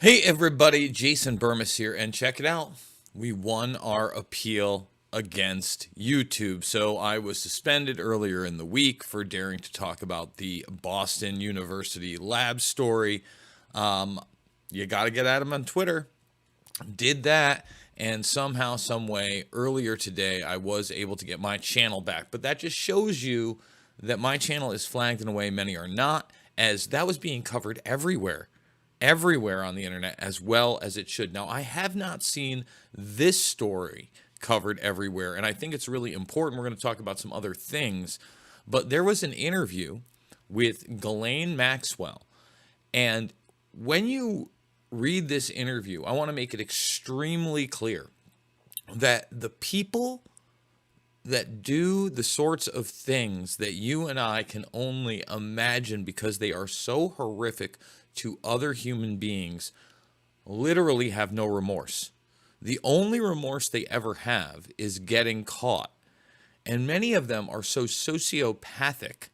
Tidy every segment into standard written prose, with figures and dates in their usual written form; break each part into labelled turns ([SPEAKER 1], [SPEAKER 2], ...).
[SPEAKER 1] Hey everybody, Jason Bermas here, and check it out. We won our appeal against YouTube. So I was suspended earlier in the week for daring to talk about the Boston University lab story. You got to get at him on Twitter. Did that, and somehow, some way, earlier today, I was able to get my channel back. But that just shows you that my channel is flagged in a way many are not, as that was being covered everywhere on the internet, as well as it should. Now, I have not seen this story covered everywhere, and I think it's really important. We're going to talk about some other things, but there was an interview with Ghislaine Maxwell, and when you read this interview, I want to make it extremely clear that the people that do the sorts of things that you and I can only imagine because they are so horrific to other human beings literally have no remorse. The only remorse they ever have is getting caught. And many of them are so sociopathic,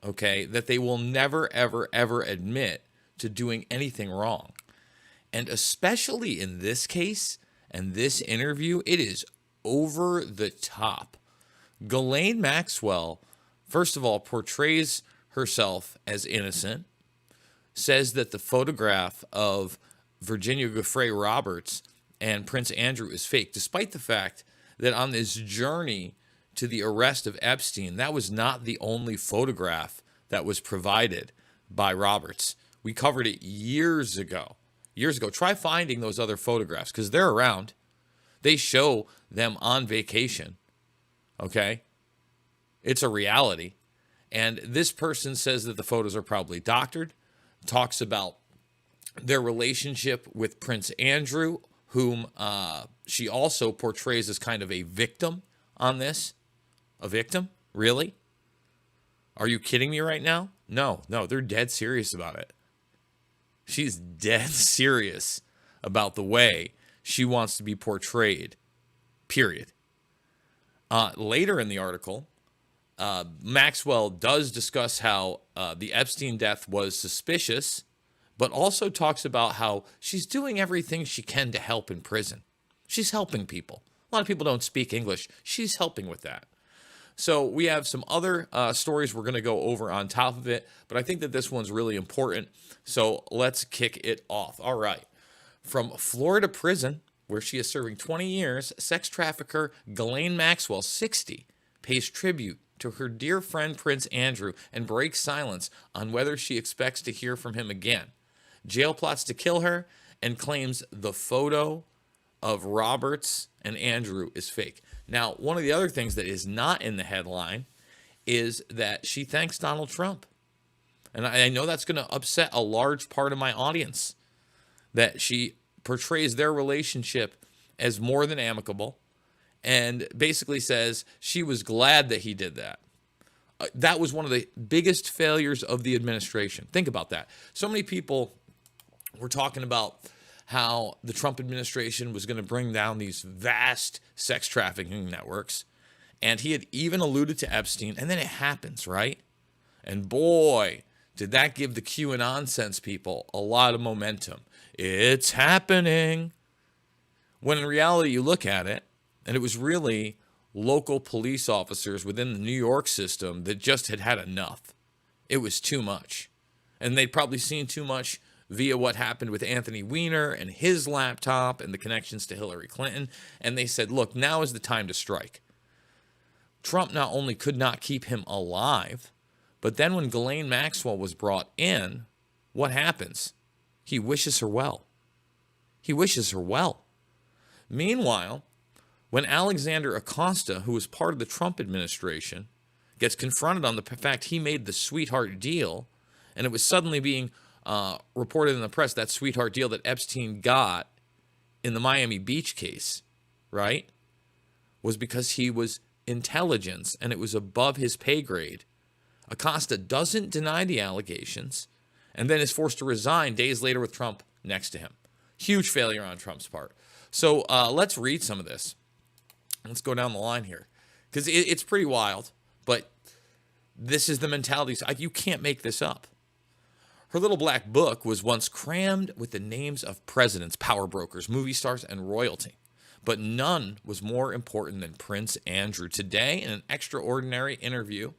[SPEAKER 1] okay, that they will never, ever, ever admit to doing anything wrong. And especially in this case and this interview, it is over the top. Ghislaine Maxwell, first of all, portrays herself as innocent, says that the photograph of Virginia Giuffre Roberts and Prince Andrew is fake, despite the fact that on this journey to the arrest of Epstein, that was not the only photograph that was provided by Roberts. We covered it years ago. Try finding those other photographs because they're around. They show them on vacation. Okay? It's a reality. And this person says that the photos are probably doctored, talks about their relationship with Prince Andrew, whom she also portrays as kind of a victim on this. A victim? Really? Are you kidding me right now? No, they're dead serious about it. She's dead serious about the way she wants to be portrayed, period. Later in the article, Maxwell does discuss how the Epstein death was suspicious, but also talks about how she's doing everything she can to help in prison. She's helping people. A lot of people don't speak English. She's helping with that. So we have some other stories we're going to go over on top of it, but I think that this one's really important. So let's kick it off. All right. From Florida prison, where she is serving 20 years, sex trafficker Ghislaine Maxwell, 60, pays tribute to her dear friend Prince Andrew and breaks silence on whether she expects to hear from him again. Jail plots to kill her and claims the photo of Roberts and Andrew is fake. Now, one of the other things that is not in the headline is that she thanks Donald Trump. And I know that's going to upset a large part of my audience, that she portrays their relationship as more than amicable and basically says she was glad that he did that. That was one of the biggest failures of the administration. Think about that. So many people were talking about how the Trump administration was going to bring down these vast sex trafficking networks. And he had even alluded to Epstein. And then it happens, right? And boy, did that give the QAnon sense people a lot of momentum. It's happening. When in reality, you look at it, and it was really local police officers within the New York system that just had enough. It was too much. And they'd probably seen too much via what happened with Anthony Weiner and his laptop and the connections to Hillary Clinton. And they said, look, now is the time to strike. Trump not only could not keep him alive, but then when Ghislaine Maxwell was brought in, what happens? He wishes her well. He wishes her well. Meanwhile, when Alexander Acosta, who was part of the Trump administration, gets confronted on the fact he made the sweetheart deal, and it was suddenly being reported in the press, that sweetheart deal that Epstein got in the Miami Beach case, right, was because he was intelligence and it was above his pay grade. Acosta doesn't deny the allegations and then is forced to resign days later with Trump next to him. Huge failure on Trump's part. So let's read some of this. Let's go down the line here because it's pretty wild, but this is the mentality. You can't make this up. Her little black book was once crammed with the names of presidents, power brokers, movie stars, and royalty. But none was more important than Prince Andrew. Today, in an extraordinary interview,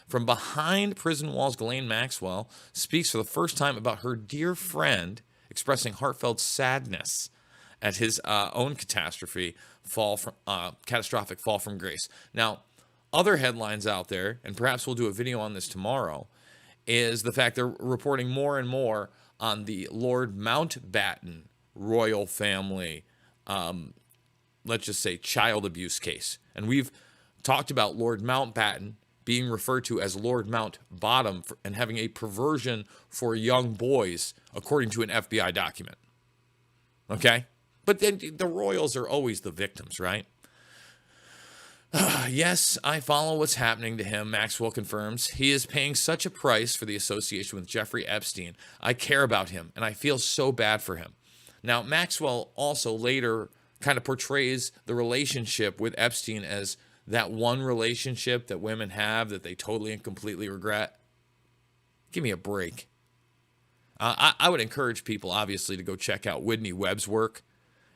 [SPEAKER 1] from behind prison walls, Ghislaine Maxwell speaks for the first time about her dear friend expressing heartfelt sadness at his own catastrophic fall from grace. Now, other headlines out there, and perhaps we'll do a video on this tomorrow, is the fact they're reporting more and more on the Lord Mountbatten royal family, let's just say, child abuse case. And we've talked about Lord Mountbatten being referred to as Lord Mountbottom and having a perversion for young boys, according to an FBI document. Okay? But then the royals are always the victims, right? Yes, I follow what's happening to him, Maxwell confirms. He is paying such a price for the association with Jeffrey Epstein. I care about him, and I feel so bad for him. Now, Maxwell also later kind of portrays the relationship with Epstein as that one relationship that women have that they totally and completely regret. Give me a break. I would encourage people, obviously, to go check out Whitney Webb's work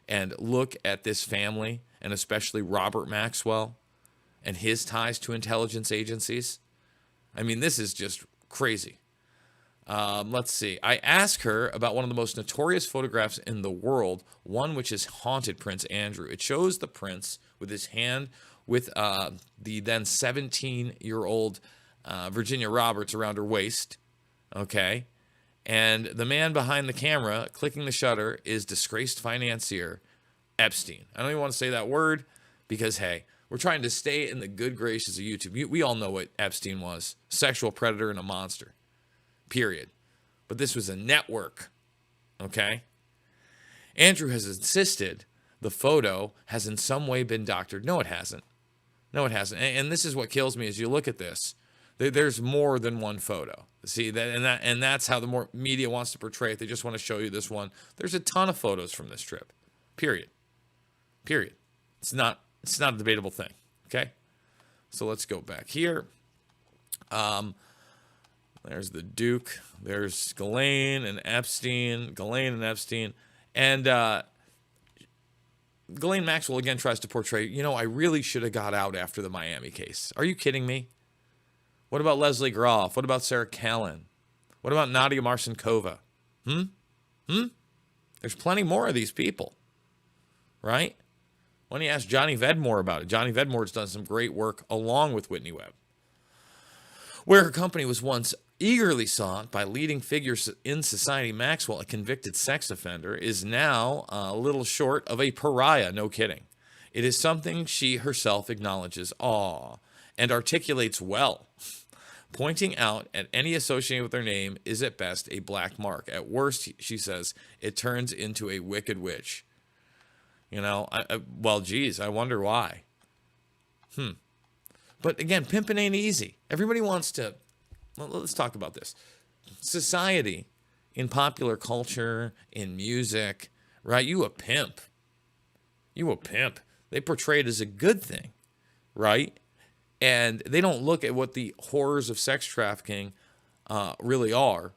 [SPEAKER 1] and look at this family, and especially Robert Maxwell and his ties to intelligence agencies. I mean, this is just crazy. Let's see. I asked her about one of the most notorious photographs in the world, one which has haunted Prince Andrew. It shows the prince with his hand with the then 17-year-old Virginia Roberts around her waist, okay? And the man behind the camera clicking the shutter is disgraced financier Epstein. I don't even want to say that word because, hey, we're trying to stay in the good graces of YouTube. We all know what Epstein was. Sexual predator and a monster. Period. But this was a network. Okay? Andrew has insisted the photo has in some way been doctored. No, it hasn't. No, it hasn't. And this is what kills me as you look at this. There's more than one photo. See, and that's how the more media wants to portray it. They just want to show you this one. There's a ton of photos from this trip. Period. It's not a debatable thing. Okay? So let's go back here. There's the Duke. There's Ghislaine and Epstein. And Ghislaine Maxwell again tries to portray, I really should have got out after the Miami case. Are you kidding me? What about Leslie Groff? What about Sarah Palin? What about Nadia Marcinkova? There's plenty more of these people, right? Why don't you ask Johnny Vedmore about it? Johnny Vedmore's done some great work along with Whitney Webb. Where her company was once eagerly sought by leading figures in society, Maxwell, a convicted sex offender, is now a little short of a pariah, no kidding. It is something she herself acknowledges, and articulates well. Pointing out at any associated with her name is at best a black mark. At worst, she says, it turns into a wicked witch. Well, geez, I wonder why. But again, pimping ain't easy. Everybody wants to, let's talk about this. Society, in popular culture, in music, right? You a pimp. They portray it as a good thing, right? And they don't look at what the horrors of sex trafficking really are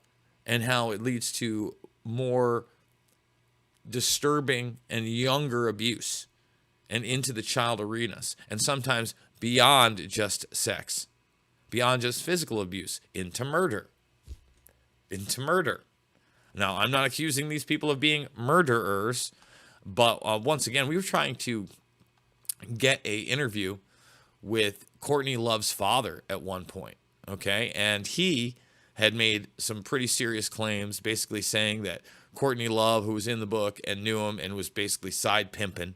[SPEAKER 1] and how it leads to more disturbing and younger abuse and into the child arenas, and sometimes beyond just sex, beyond just physical abuse, into murder. Now, I'm not accusing these people of being murderers, but once again, we were trying to get an interview with Courtney Love's father at one point, okay? And he had made some pretty serious claims, basically saying that Courtney Love, who was in the book and knew him and was basically side pimping,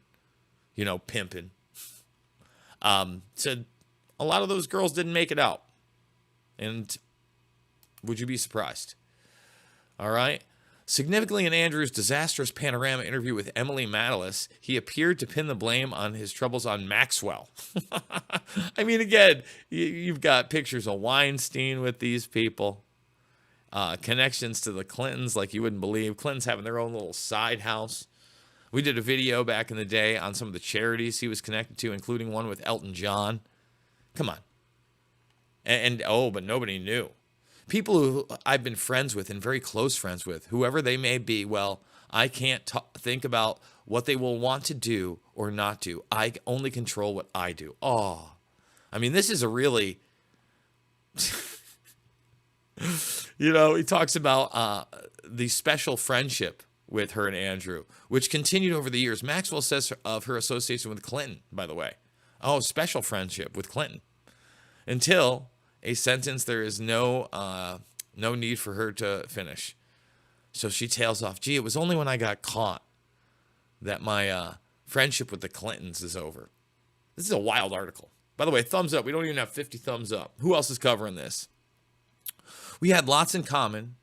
[SPEAKER 1] said a lot of those girls didn't make it out. And would you be surprised? All right. Significantly, in Andrew's disastrous panorama interview with Emily Matalis, he appeared to pin the blame on his troubles on Maxwell. I mean, again, you've got pictures of Weinstein with these people, connections to the Clintons like you wouldn't believe. Clintons having their own little side house. We did a video back in the day on some of the charities he was connected to, including one with Elton John. Come on. But nobody knew. People who I've been friends with and very close friends with, whoever they may be, well, I can't think about what they will want to do or not do. I only control what I do. Oh, I mean, this is a really, he talks about the special friendship with her and Andrew, which continued over the years. Maxwell says of her association with Clinton, by the way. Oh, special friendship with Clinton. Until a sentence there is no need for her to finish. So she tails off, gee, it was only when I got caught that my friendship with the Clintons is over. This is a wild article. By the way, thumbs up. We don't even have 50 thumbs up. Who else is covering this? We had lots in common.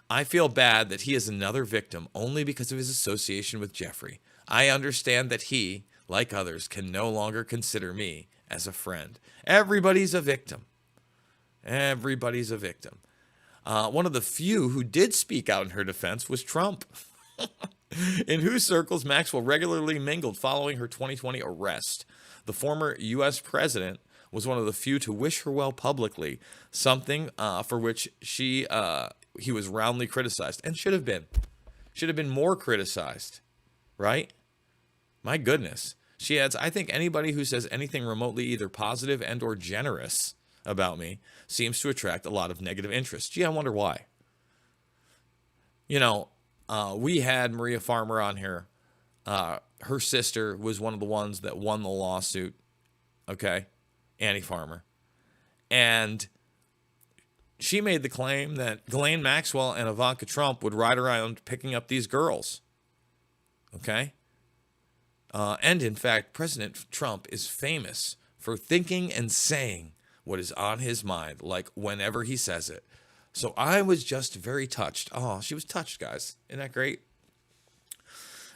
[SPEAKER 1] I feel bad that he is another victim only because of his association with Jeffrey. I understand that he, like others, can no longer consider me as a friend. Everybody's a victim. Everybody's a victim. One of the few who did speak out in her defense was Trump, in whose circles Maxwell regularly mingled following her 2020 arrest. The former U.S. president was one of the few to wish her well publicly, something for which he was roundly criticized, and should have been more criticized, right? My goodness. She adds, I think anybody who says anything remotely either positive and or generous about me seems to attract a lot of negative interest. Gee, I wonder why. We had Maria Farmer on here. Her sister was one of the ones that won the lawsuit. Okay. Annie Farmer. And she made the claim that Ghislaine Maxwell and Ivanka Trump would ride around picking up these girls. Okay. And in fact, President Trump is famous for thinking and saying what is on his mind, like whenever he says it. So I was just very touched. Oh, she was touched, guys. Isn't that great?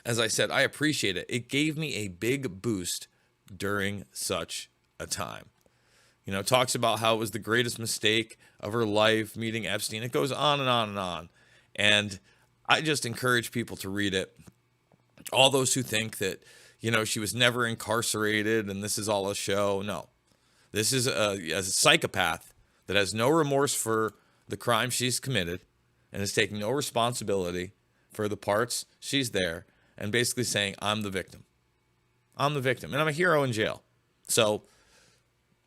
[SPEAKER 1] As I said, I appreciate it. It gave me a big boost during such a time. Talks about how it was the greatest mistake of her life, meeting Epstein. It goes on and on and on. And I just encourage people to read it. All those who think that, she was never incarcerated and this is all a show. No. This is a psychopath that has no remorse for the crime she's committed and is taking no responsibility for the parts she's there and basically saying, I'm the victim. I'm the victim. And I'm a hero in jail. So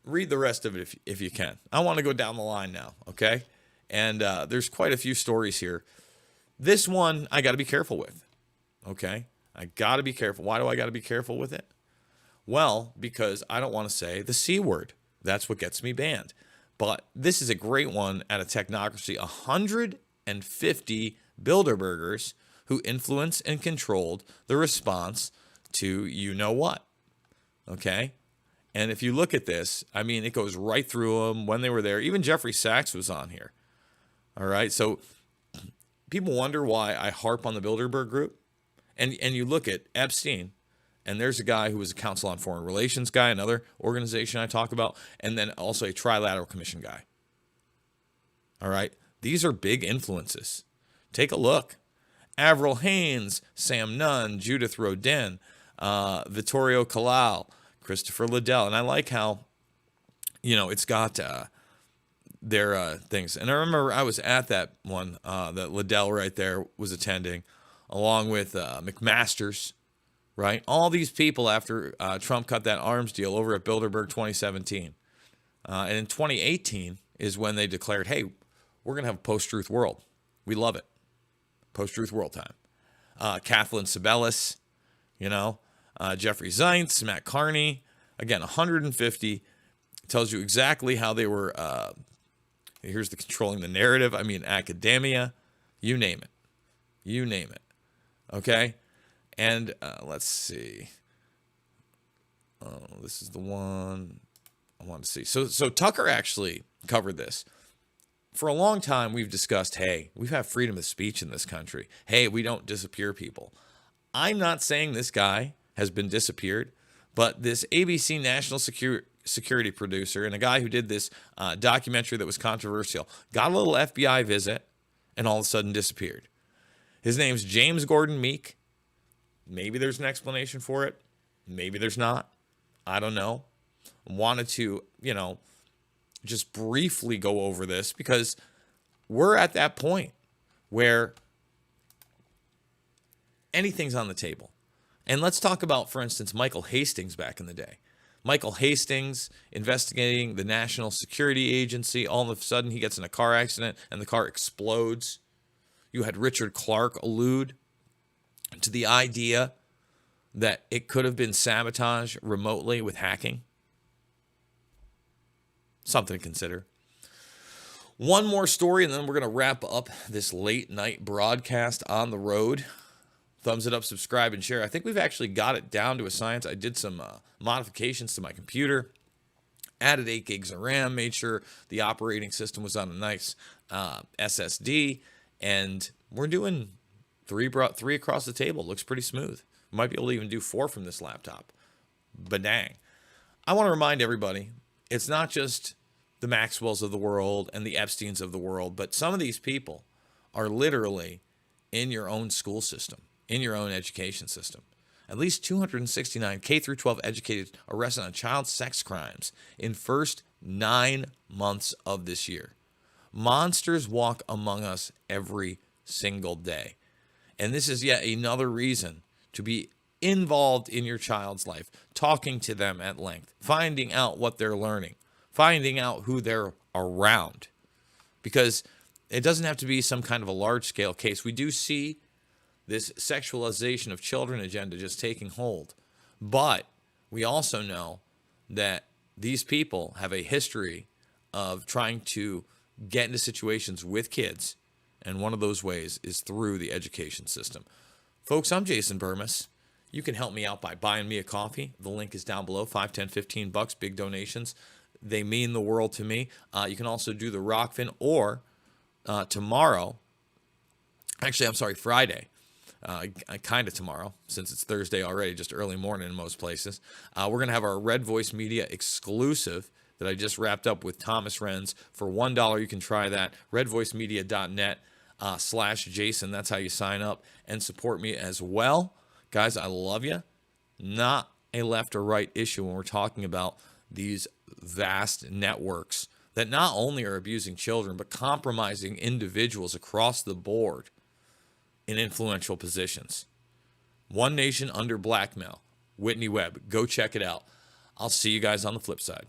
[SPEAKER 1] read the rest of it if you can. I want to go down the line now, okay? And there's quite a few stories here. This one I got to be careful with, okay? I got to be careful. Why do I got to be careful with it? Well, because I don't want to say the C word. That's what gets me banned. But this is a great one at a technocracy. 150 Bilderbergers who influenced and controlled the response to you-know-what. Okay? And if you look at this, I mean, it goes right through them when they were there. Even Jeffrey Sachs was on here. All right? So people wonder why I harp on the Bilderberg group. And you look at Epstein. And there's a guy who was a Council on Foreign Relations guy, another organization I talk about, and then also a Trilateral Commission guy. All right? These are big influences. Take a look. Avril Haines, Sam Nunn, Judith Rodin, Vittorio Calal, Christopher Liddell. And I like how, it's got their things. And I remember I was at that one that Liddell right there was attending, along with McMaster's. Right? All these people after Trump cut that arms deal over at Bilderberg 2017. And in 2018 is when they declared, hey, we're going to have a post-truth world. We love it. Post-truth world time. Kathleen Sebelius, Jeffrey Zients, Matt Carney. Again, 150. Tells you exactly how they were, here's the controlling the narrative. I mean, academia. You name it. You name it. Okay? And let's see. Oh, this is the one I want to see. So Tucker actually covered this. For a long time, we've discussed, hey, we've had freedom of speech in this country. Hey, we don't disappear people. I'm not saying this guy has been disappeared, but this ABC national security producer and a guy who did this documentary that was controversial got a little FBI visit and all of a sudden disappeared. His name's James Gordon Meek. Maybe there's an explanation for it. Maybe there's not. I don't know. Wanted to, just briefly go over this because we're at that point where anything's on the table. And let's talk about, for instance, Michael Hastings back in the day. Michael Hastings investigating the National Security Agency. All of a sudden, he gets in a car accident and the car explodes. You had Richard Clarke allude to the idea that it could have been sabotage remotely with hacking. Something to consider. One more story, and then we're going to wrap up this late night broadcast on the road. Thumbs it up, subscribe, and share. I think we've actually got it down to a science. I did some modifications to my computer, added 8 gigs of RAM, made sure the operating system was on a nice SSD, and we're doing three across the table. Looks pretty smooth. Might be able to even do 4 from this laptop. But dang. I want to remind everybody, it's not just the Maxwells of the world and the Epsteins of the world, but some of these people are literally in your own school system, in your own education system. At least 269 K through 12 educators arrested on child sex crimes in first 9 months of this year. Monsters walk among us every single day. And this is yet another reason to be involved in your child's life, talking to them at length, finding out what they're learning, finding out who they're around. Because it doesn't have to be some kind of a large-scale case. We do see this sexualization of children agenda just taking hold. But we also know that these people have a history of trying to get into situations with kids, and one of those ways is through the education system. Folks, I'm Jason Bermas. You can help me out by buying me a coffee. The link is down below. $5, $10, $15, big donations. They mean the world to me. You can also do the Rockfin, or tomorrow, actually, I'm sorry, Friday, kind of tomorrow, since it's Thursday already, just early morning in most places. We're going to have our Red Voice Media exclusive that I just wrapped up with Thomas Renz. For $1, you can try that. redvoicemedia.net /Jason. That's how you sign up and support me as well. Guys, I love you. Not a left or right issue when we're talking about these vast networks that not only are abusing children, but compromising individuals across the board in influential positions. One Nation Under Blackmail. Whitney Webb. Go check it out. I'll see you guys on the flip side.